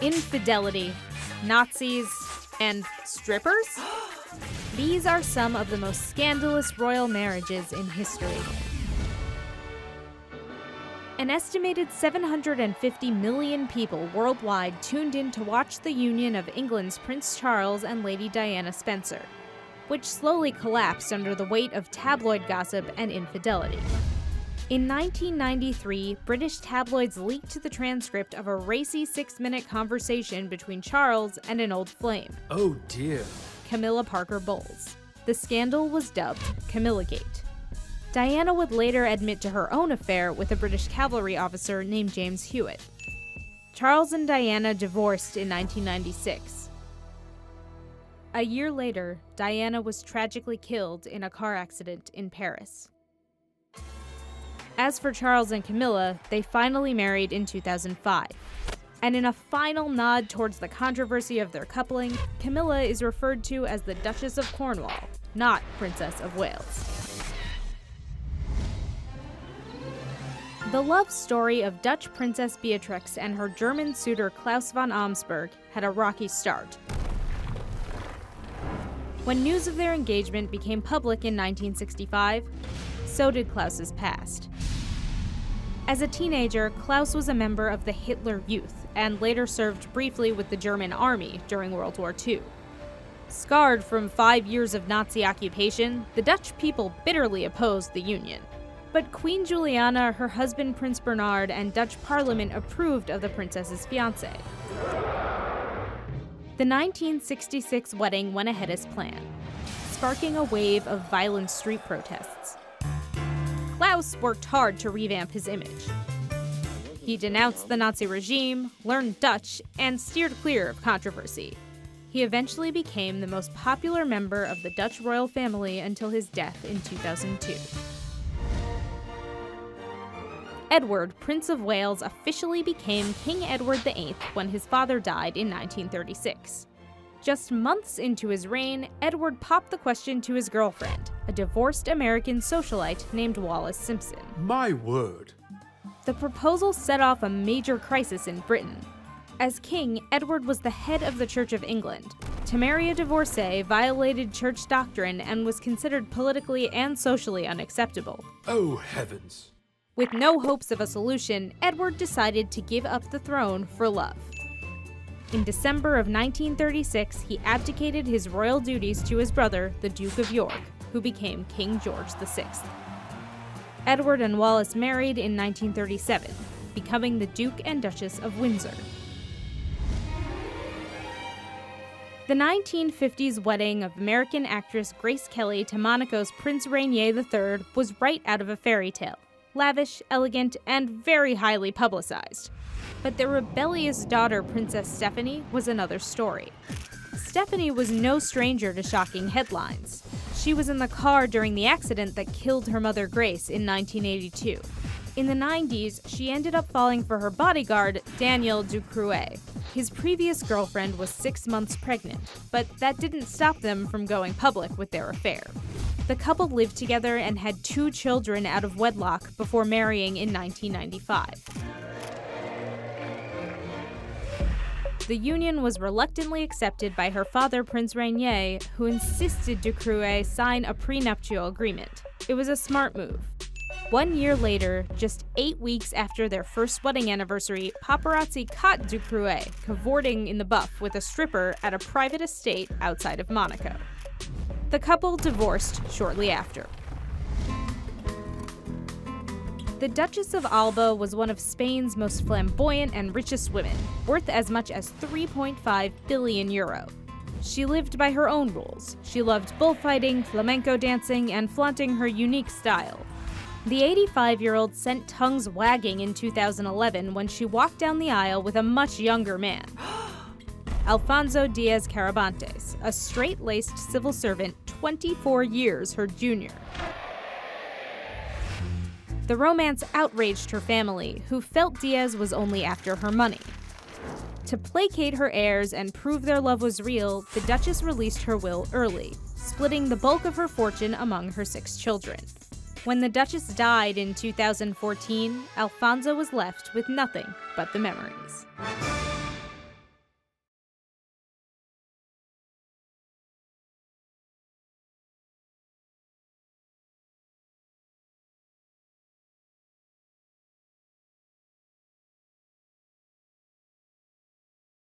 infidelity, Nazis, and strippers? These are some of the most scandalous royal marriages in history. An estimated 750 million people worldwide tuned in to watch the union of England's Prince Charles and Lady Diana Spencer, which slowly collapsed under the weight of tabloid gossip and infidelity. In 1993, British tabloids leaked the transcript of a racy 6-minute conversation between Charles and an old flame. Oh dear. Camilla Parker Bowles. The scandal was dubbed Camillagate. Diana would later admit to her own affair with a British cavalry officer named James Hewitt. Charles and Diana divorced in 1996. A year later, Diana was tragically killed in a car accident in Paris. As for Charles and Camilla, they finally married in 2005. And in a final nod towards the controversy of their coupling, Camilla is referred to as the Duchess of Cornwall, not Princess of Wales. The love story of Dutch Princess Beatrix and her German suitor Klaus von Amsberg had a rocky start. When news of their engagement became public in 1965, so did Klaus's past. As a teenager, Klaus was a member of the Hitler Youth and later served briefly with the German army during World War II. Scarred from 5 years of Nazi occupation, the Dutch people bitterly opposed the union. But Queen Juliana, her husband Prince Bernard, and Dutch Parliament approved of the princess's fiancé. The 1966 wedding went ahead as planned, sparking a wave of violent street protests. Klaus worked hard to revamp his image. He denounced the Nazi regime, learned Dutch, and steered clear of controversy. He eventually became the most popular member of the Dutch royal family until his death in 2002. Edward, Prince of Wales, officially became King Edward VIII when his father died in 1936. Just months into his reign, Edward popped the question to his girlfriend, a divorced American socialite named Wallis Simpson. My word. The proposal set off a major crisis in Britain. As king, Edward was the head of the Church of England. To marry a divorcee violated church doctrine and was considered politically and socially unacceptable. Oh heavens. With no hopes of a solution, Edward decided to give up the throne for love. In December of 1936, he abdicated his royal duties to his brother, the Duke of York, who became King George VI. Edward and Wallis married in 1937, becoming the Duke and Duchess of Windsor. The 1950s wedding of American actress Grace Kelly to Monaco's Prince Rainier III was right out of a fairy tale. Lavish, elegant, and very highly publicized. But their rebellious daughter, Princess Stephanie, was another story. Stephanie was no stranger to shocking headlines. She was in the car during the accident that killed her mother Grace in 1982. In the 90s, she ended up falling for her bodyguard, Daniel Ducrouet. His previous girlfriend was 6 months pregnant, but that didn't stop them from going public with their affair. The couple lived together and had 2 children out of wedlock before marrying in 1995. The union was reluctantly accepted by her father, Prince Rainier, who insisted Ducrouet sign a prenuptial agreement. It was a smart move. 1 year later, just 8 weeks after their first wedding anniversary, paparazzi caught Ducrouet cavorting in the buff with a stripper at a private estate outside of Monaco. The couple divorced shortly after. The Duchess of Alba was one of Spain's most flamboyant and richest women, worth as much as €3.5 billion. She lived by her own rules. She loved bullfighting, flamenco dancing, and flaunting her unique style. The 85-year-old sent tongues wagging in 2011 when she walked down the aisle with a much younger man. Alfonso Diaz Carabantes, a straight-laced civil servant 24 years her junior. The romance outraged her family, who felt Diaz was only after her money. To placate her heirs and prove their love was real, the Duchess released her will early, splitting the bulk of her fortune among her 6 children. When the Duchess died in 2014, Alfonso was left with nothing but the memories.